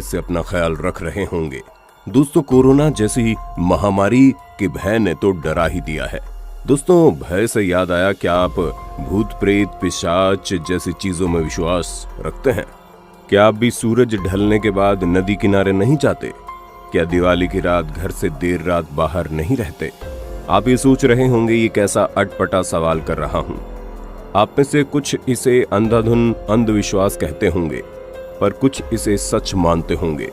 से अपना ख्याल रख रहे होंगे। दोस्तों, कोरोना जैसी महामारी के भय ने तो डरा ही दिया है। दोस्तों, भय से याद आया, क्या आप भूत प्रेत पिशाच जैसी चीजों में विश्वास रखते हैं? क्या आप भी सूरज ढलने के बाद नदी किनारे नहीं जाते? क्या दिवाली की रात घर से देर रात बाहर नहीं रहते? आप ये सोच रहे होंगे ये कैसा अटपटा सवाल कर रहा हूं। आप में से कुछ इसे अंधाधुन अंधविश्वास कहते होंगे, पर कुछ इसे सच मानते होंगे।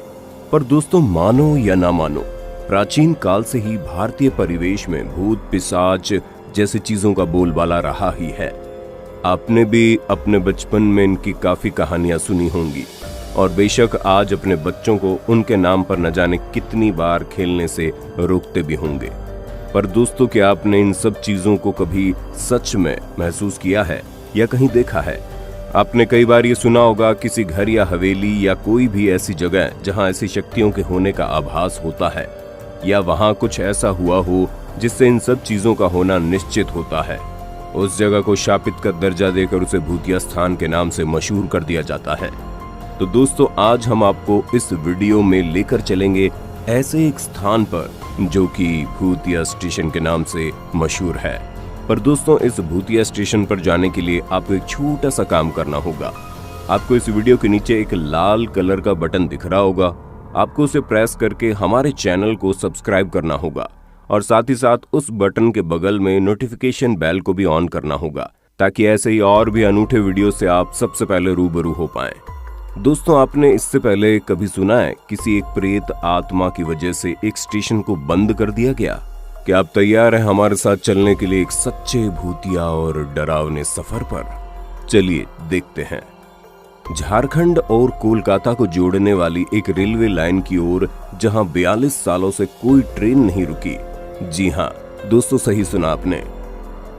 पर दोस्तों, मानो या ना मानो, प्राचीन काल से ही भारतीय परिवेश में भूत पिशाच जैसी चीजों का बोलबाला रहा ही है। आपने भी अपने बचपन में इनकी काफी कहानियां सुनी होंगी और बेशक आज अपने बच्चों को उनके नाम पर न जाने कितनी बार खेलने से रोकते भी होंगे। पर दोस्तों, क्या आपने इन सब चीजों को कभी सच में महसूस किया है या कहीं देखा है? आपने कई बार ये सुना होगा, किसी घर या हवेली या कोई भी ऐसी जगह जहां ऐसी शक्तियों के होने का आभास होता है, या वहां कुछ ऐसा हुआ हो जिससे इन सब चीजों का होना निश्चित होता है। उस जगह को शापित का दर्जा देकर उसे भूतिया स्थान के नाम से मशहूर कर दिया जाता है। तो दोस्तों, आज हम आपको इस वीडियो में लेकर चलेंगे ऐसे एक स्थान पर जो कि भूतिया स्टेशन के नाम से मशहूर है। पर दोस्तों, इस भूतिया स्टेशन पर जाने के लिए आपको एक छोटा सा काम करना होगा। आपको इस वीडियो के नीचे एक लाल कलर का बटन दिख रहा होगा, आपको उसे प्रेस करके हमारे चैनल को सब्सक्राइब करना होगा और साथ ही साथ उस बटन के बगल में नोटिफिकेशन बेल को भी ऑन करना होगा, ताकि ऐसे ही और भी अनूठे वीडियो से आप सबसे पहले रूबरू हो पाएं। दोस्तों, आपने इससे पहले कभी सुना है किसी एक प्रेत आत्मा की वजह से एक स्टेशन को बंद कर दिया गया? क्या आप तैयार हैं हमारे साथ चलने के लिए एक सच्चे भूतिया और डरावने सफर पर? चलिए देखते हैं। झारखंड और कोलकाता को जोड़ने वाली एक रेलवे लाइन की ओर, जहां 42 सालों से कोई ट्रेन नहीं रुकी। जी हां दोस्तों, सही सुना आपने।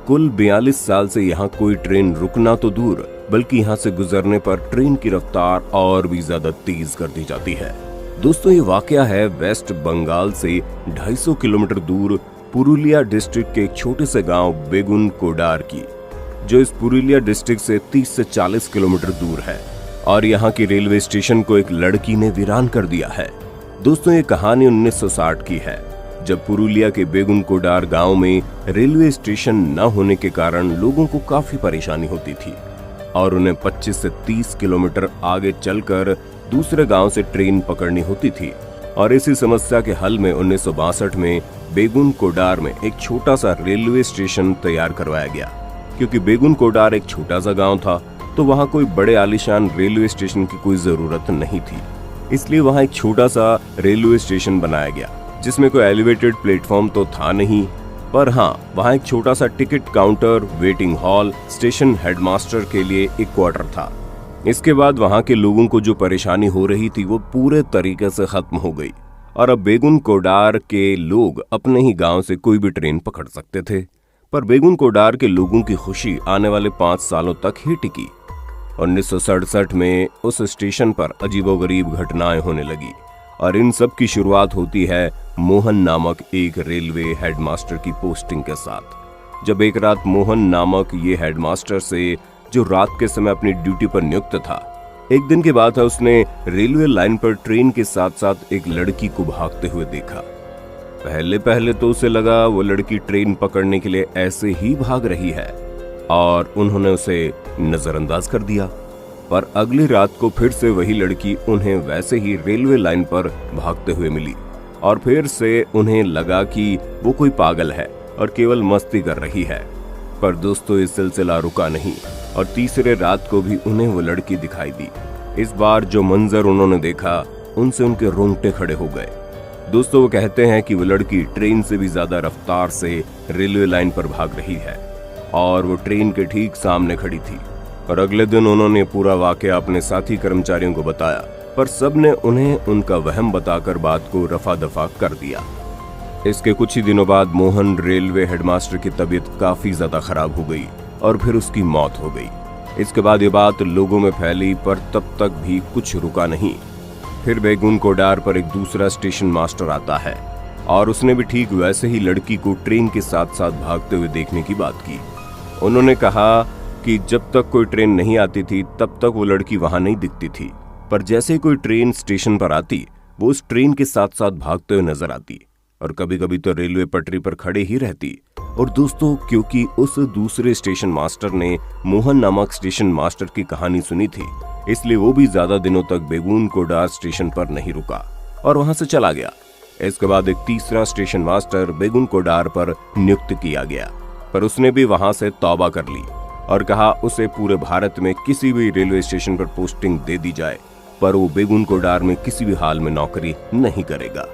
कुल 42 साल से यहां कोई ट्रेन रुकना तो दूर, बल्कि यहां से गुजरने पर ट्रेन की रफ्तार और भी ज्यादा तेज कर दी जाती है। दोस्तों, ये वाकया है वेस्ट बंगाल से 250 किलोमीटर दूर पुरुलिया डिस्ट्रिक्ट के एक छोटे से गांव बेगुन कोडार की, जो इस पुरुलिया डिस्ट्रिक्ट से 30 से 40 किलोमीटर दूर है। और यहाँ की रेलवे स्टेशन को एक लड़की ने वीरान कर दिया है। दोस्तों, ये कहानी 1960 की है, जब पुरुलिया के बेगुन कोडार गांव में रेलवे स्टेशन न होने के कारण लोगों को काफी परेशानी होती थी और उन्हें 25 से 30 किलोमीटर आगे चलकर दूसरे गांव से ट्रेन पकड़नी होती थी। और इसी समस्या के हल में 1962 में बेगुन कोडार में एक छोटा सा रेलवे स्टेशन तैयार करवाया गया। क्योंकि बेगुन कोडार एक छोटा सा गांव था, तो वहां कोई बड़े आलीशान रेलवे स्टेशन की कोई जरूरत नहीं थी। इसलिए वहां एक छोटा सा रेलवे स्टेशन बनाया गया, जिसमें कोई एलिवेटेड प्लेटफॉर्म तो था नहीं, पर हाँ, वहां एक छोटा सा ticket counter, waiting hall, station headmaster के लिए एक क्वार्टर था। इसके बाद वहां के लोगों को जो परेशानी हो रही थी वो पूरे तरीके से खत्म हो गई और अब बेगुन कोडार के लोग अपने ही गांव से कोई भी ट्रेन पकड़ सकते थे। पर बेगुन कोडार के लोगों की खुशी आने वाले 5 सालों तक ही टिकी। 1967 में उस स्टेशन पर अजीबोगरीब घटनाएं होने लगी और इन सब की शुरुआत होती है मोहन नामक एक रेलवे हेडमास्टर की पोस्टिंग के साथ। जब एक रात मोहन नामक ये हेडमास्टर से, जो रात के समय अपनी ड्यूटी पर नियुक्त था, एक दिन की बात है, उसने रेलवे लाइन पर ट्रेन के साथ साथ एक लड़की को भागते हुए देखा। पहले तो उसे लगा वो लड़की ट्रेन पकड़ने के लिए ऐसे ही भाग रही है और उन्होंने उसे नजरअंदाज कर दिया। पर अगली रात को फिर से वही लड़की उन्हें वैसे ही रेलवे लाइन पर भागते हुए मिली और फिर से उन्हें लगा कि वो कोई पागल है और केवल मस्ती कर रही है। पर दोस्तों, ये सिलसिला रुका नहीं और तीसरे रात को भी उन्हें वो लड़की दिखाई दी। इस बार जो मंजर उन्होंने देखा, उनसे उनके रोंगटे खड़े हो गए। दोस्तों, वो कहते हैं कि वो लड़की ट्रेन से भी ज्यादा रफ्तार से रेलवे लाइन पर भाग रही है और वो ट्रेन के ठीक सामने खड़ी थी। और अगले दिन उन्होंने पूरा वाकया अपने साथी कर्मचारियों को बताया, पर सबने उन्हें उनका वहम बताकर बात को रफा दफा कर दिया। इसके कुछ ही दिनों बाद मोहन रेलवे हेडमास्टर की तबीयत काफी ज्यादा खराब हो गई और फिर उसकी मौत हो गई। इसके बाद ये बात लोगों में फैली, पर तब तक भी कुछ रुका नहीं। फिर बेगुन कोडार पर एक दूसरा स्टेशन मास्टर आता है और उसने भी ठीक वैसे ही लड़की को ट्रेन के साथ साथ भागते हुए देखने की बात की। उन्होंने कहा कि जब तक कोई ट्रेन नहीं आती थी तब तक वो लड़की वहां नहीं दिखती थी, पर जैसे ही कोई ट्रेन स्टेशन पर आती वो उस ट्रेन के साथ साथ भागते हुए नजर आती और कभी कभी तो रेलवे पटरी पर खड़े ही रहती। और दोस्तों, क्योंकि उस दूसरे स्टेशन मास्टर ने मोहन नामक स्टेशन मास्टर की कहानी सुनी थी, इसलिए वो भी ज्यादा दिनों तक बेगून कोडार स्टेशन पर नहीं रुका और वहां से चला गया। इसके बाद एक तीसरा स्टेशन मास्टर बेगून कोडार पर नियुक्त किया गया, पर उसने भी वहां से तौबा कर ली और कहा उसे पूरे भारत में किसी भी रेलवे स्टेशन पर पोस्टिंग दे दी जाए, पर वो बेगून कोडार में किसी भी हाल में नौकरी नहीं करेगा।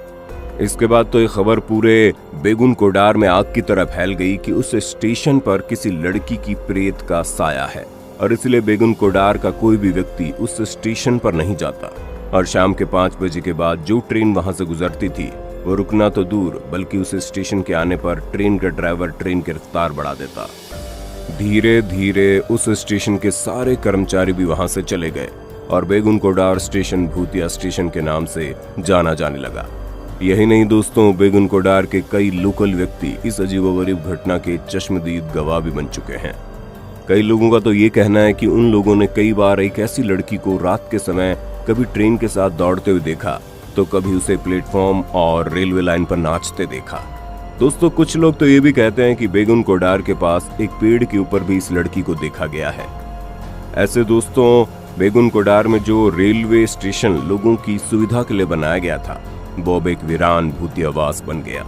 इसके बाद तो ये खबर पूरे बेगून कोडार में आग की तरह फैल गई कि उस स्टेशन पर किसी लड़की की प्रेत का साया है और इसलिए बेगून कोडार का कोई भी व्यक्ति उस स्टेशन पर नहीं जाता। और शाम के 5 बजे के बाद जो ट्रेन वहां से गुजरती थी वो रुकना तो दूर बल्कि उस स्टेशन के आने पर ट्रेन का ड्राइवर ट्रेन की रफ्तार बढ़ा देता। धीरे धीरे उस स्टेशन के सारे कर्मचारी भी वहां से चले गए और बेगून कोडार स्टेशन भूतिया स्टेशन के नाम से जाना जाने लगा। यही नहीं दोस्तों, बेगून कोडार के कई लोकल व्यक्ति इस अजीबोगरीब घटना के चश्मदीद गवाह भी बन चुके हैं। कई लोगों का तो ये कहना है कि उन लोगों ने कई बार एक ऐसी लड़की को रात के समय कभी ट्रेन के साथ दौड़ते हुए देखा तो कभी उसे प्लेटफॉर्म और रेलवे लाइन पर नाचते देखा। दोस्तों, कुछ लोग तो ये भी कहते हैं कि बेगून कोडार के पास एक पेड़ के ऊपर भी इस लड़की को देखा गया है। ऐसे दोस्तों, बेगून कोडार में जो रेलवे स्टेशन लोगों की सुविधा के लिए बनाया गया था वो अब एक वीरान भूतियावास बन गया।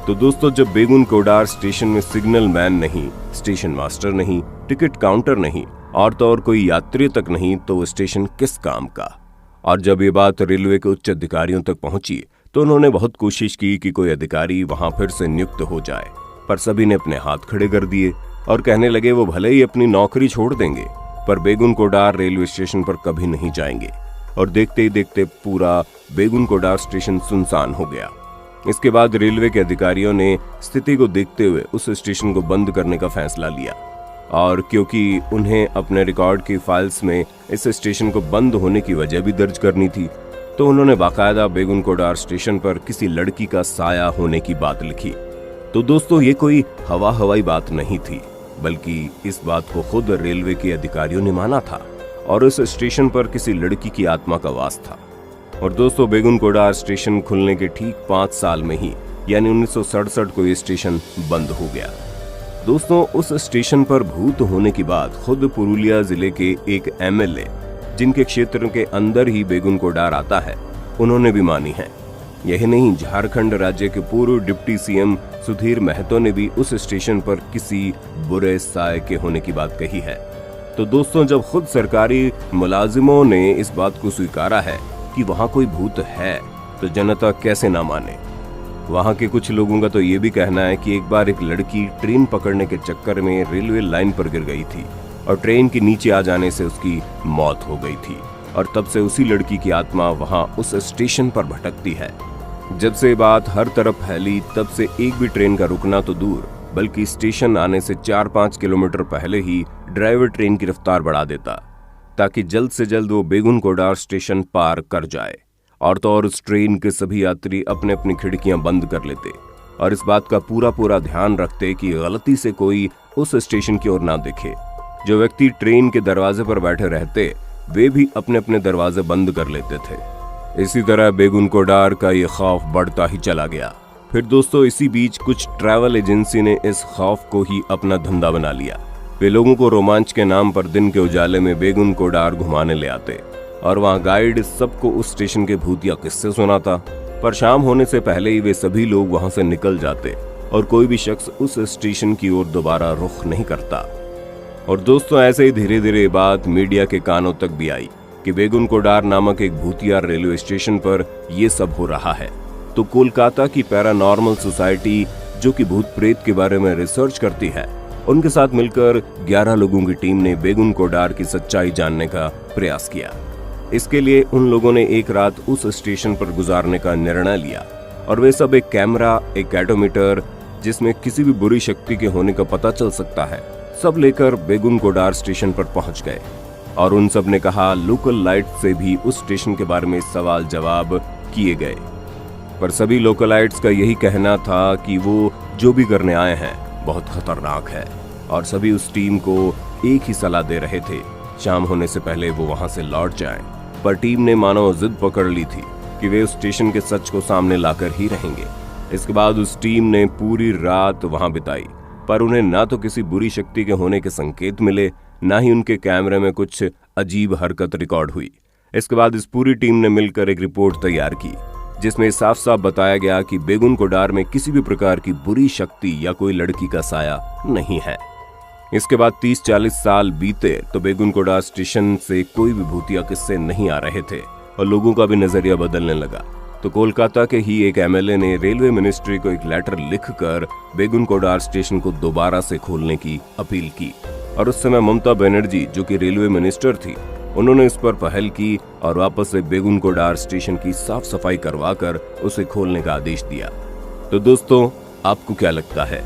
तो दोस्तों, जब बेगून कोडार स्टेशन में सिग्नल मैन नहीं, स्टेशन मास्टर नहीं, टिकट काउंटर नहीं और तो और कोई यात्री तक नहीं, तो वो स्टेशन किस काम का। और जब ये बात रेलवे के उच्च अधिकारियों तक पहुंची तो उन्होंने बहुत कोशिश की कि कोई अधिकारी वहां फिर से नियुक्त हो जाए, पर सभी ने अपने हाथ खड़े कर दिए और कहने लगे वो भले ही अपनी नौकरी छोड़ देंगे पर बेगून कोडार रेलवे स्टेशन पर कभी नहीं जाएंगे। और देखते ही देखते पूरा बेगून कोडार स्टेशन सुनसान हो गया। इसके बाद रेलवे के अधिकारियों ने स्थिति को देखते हुए उस स्टेशन को बंद करने का फैसला लिया और क्योंकि उन्हें अपने रिकॉर्ड की फाइल्स में इस स्टेशन को बंद होने की वजह भी दर्ज करनी थी, तो उन्होंने बाकायदा बेगून कोडार स्टेशन पर किसी लड़की का साया होने की बात लिखी। तो दोस्तों, ये कोई हवाई बात नहीं थी, बल्कि इस बात को खुद रेलवे के अधिकारियों ने माना था और उस स्टेशन पर किसी लड़की की आत्मा का वास था। और दोस्तों, बेगून कोडार स्टेशन खुलने के ठीक 5 साल में ही यानी 1967 को ये स्टेशन बंद हो गया। दोस्तों, उस स्टेशन पर भूत होने की बात खुद पुरुलिया जिले के एक एमएलए, जिनके क्षेत्र के अंदर ही बेगून कोडार आता है, उन्होंने भी मानी है। यही नहीं, झारखंड राज्य के पूर्व डिप्टी सीएम सुधीर महतो ने भी उस स्टेशन पर किसी बुरे साये के होने की बात कही है। तो दोस्तों, जब खुद सरकारी मुलाजिमों ने इस बात को स्वीकारा है कि वहां कोई भूत है, तो जनता कैसे ना माने। वहां के कुछ लोगों का तो ये भी कहना है कि एक बार एक लड़की ट्रेन पकड़ने के चक्कर में रेलवे लाइन पर गिर गई थी और ट्रेन के नीचे आ जाने से उसकी मौत हो गई थी और तब से उसी लड़की की आत्मा वहां उस स्टेशन पर भटकती है। जब से बात हर तरफ फैली, तब से एक भी ट्रेन का रुकना तो दूर बल्कि स्टेशन आने से 4-5 किलोमीटर पहले ही ड्राइवर ट्रेन की रफ्तार बढ़ा देता ताकि जल्द से जल्द वो बेगून कोडार स्टेशन पार कर जाए। और तो और उस ट्रेन के सभी यात्री अपने अपनी खिड़कियां बंद कर लेते और इस बात का पूरा ध्यान रखते कि गलती से कोई उस स्टेशन की ओर ना देखे। जो व्यक्ति ट्रेन के दरवाजे पर बैठे रहते वे भी अपने अपने दरवाजे बंद कर लेते थे। इसी तरह बेगून कोडार का ये खौफ बढ़ता ही चला गया। फिर दोस्तों, इसी बीच कुछ ट्रैवल एजेंसी ने इस खौफ को ही अपना धंधा बना लिया। वे लोगों को रोमांच के नाम पर दिन के उजाले में बेगून कोडार घुमाने ले आते और वहां गाइड सबको उस स्टेशन के भूतिया किस्से सुनाता, पर शाम होने से पहले ही वे सभी लोग वहां से निकल जाते और कोई भी शख्स उस स्टेशन की ओर दोबारा रुख नहीं करता। और दोस्तों, ऐसे ही धीरे धीरे बात मीडिया के कानों तक भी आई कि बेगून कोडार नामक एक भूतिया रेलवे स्टेशन पर यह सब हो रहा है। तो कोलकाता की पैरानॉर्मल सोसाइटी, जो कि भूत प्रेत के बारे में रिसर्च करती है, उनके साथ मिलकर 11 लोगों की टीम ने बेगून कोडार की सच्चाई जानने का प्रयास किया। इसके लिए उन लोगों ने एक रात उस स्टेशन पर गुजारने का निर्णय लिया और वे सब एक कैमरा, एक एटोमीटर जिसमें किसी भी बुरी शक्ति के होने का पता चल सकता है, सब लेकर बेगून कोडार स्टेशन पर पहुंच गए। और उन सब ने कहा लोकल लाइट से भी उस स्टेशन के बारे में सवाल जवाब किए गए, पर सभी लोकलाइट्स का यही कहना था कि वो जो भी करने आए हैं बहुत खतरनाक है और सभी उस टीम को एक ही सलाह दे रहे थे, शाम होने से पहले वो वहां से लौट जाएं। पर टीम ने मानो जिद पकड़ ली थी कि वे उस स्टेशन के सच को सामने लाकर ही रहेंगे। इसके बाद उस टीम ने पूरी रात वहां बिताई, पर उन्हें ना तो किसी बुरी शक्ति के होने के संकेत मिले, ना ही उनके कैमरे में कुछ अजीब हरकत रिकॉर्ड हुई। इसके बाद इस पूरी टीम ने मिलकर एक रिपोर्ट तैयार की, जिसमें साफ साफ बताया गया कि बेगुन कोडार में किसी भी प्रकार की बुरी शक्ति या कोई लड़की का साया नहीं है। इसके बाद 30-40 साल बीते तो बेगुन कोडार स्टेशन से कोई भी भूतिया किस्से नहीं आ रहे थे और लोगों का भी नजरिया बदलने लगा। तो कोलकाता के ही एक एमएलए ने रेलवे मिनिस्ट्री को एक लेटर लिखकर बेगुन कोडार स्टेशन को दोबारा से खोलने की अपील की। और उस समय ममता बनर्जी, जो कि रेलवे मिनिस्टर थी, उन्होंने इस पर पहल की और वापस से बेगुन कोडार स्टेशन की साफ सफाई करवाकर उसे खोलने का आदेश दिया। तो दोस्तों, आपको क्या लगता है,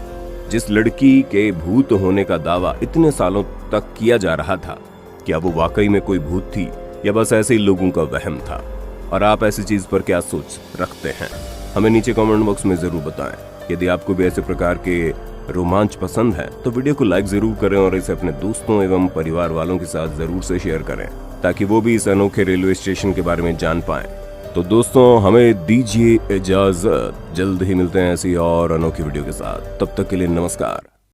जिस लड़की के भूत होने का दावा इतने सालों तक किया जा रहा था, क्या वो वाकई में कोई भूत थी या बस ऐसे ही लोगों का वहम था? और आप ऐसी चीज पर क्या सोच रखते हैं, हमें नीचे कमेंट बॉक्स में जरूर बताएं। यदि आपको भी ऐसे प्रकार के रोमांच पसंद है तो वीडियो को लाइक जरूर करें और इसे अपने दोस्तों एवं परिवार वालों के साथ जरूर से शेयर करें, ताकि वो भी इस अनोखे रेलवे स्टेशन के बारे में जान पाएं। तो दोस्तों, हमें दीजिए इजाजत, जल्द ही मिलते हैं ऐसी और अनोखी वीडियो के साथ। तब तक के लिए नमस्कार।